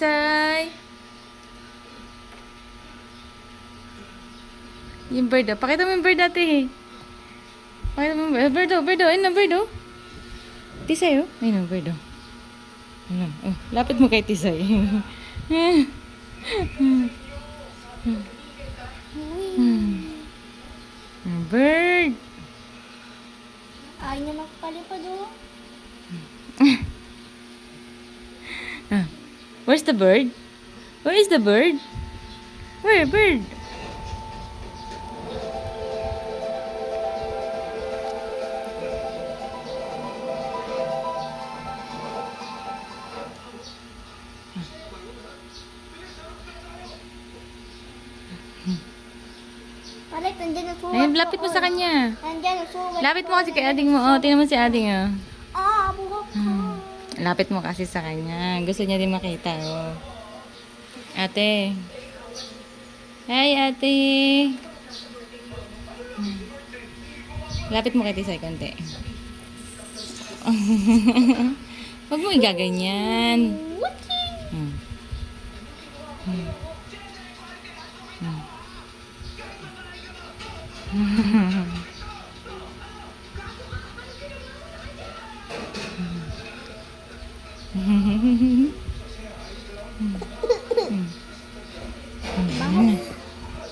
Tisay. Yung bird, oh. Pakita mo yung bird dati, eh. Pakita mo yung bird. Bird, oh. Bird, oh. Ayun na, bird, oh. Tisay, oh. Ayun na, bird, oh. Ayun, oh. Lapit mo kay Tisay. Bird. Ay niya magpalipad oh. Where's the bird? Where is the bird? Where, bird? Palit, nandiyan ang suwat. Ayun, lapit mo sa kanya. Nandiyan ang suwat. Lapit mo kasi kay ading mo. Oh, tingnan mo si ading, oh. Buhok ko. Lapit mo kasi sa kanya. Gusto niya din makita, oh. Ate. Hi, ate. Lapit mo kay Tisay konti. Huwag mo igaganyan. Hmm. Hmm.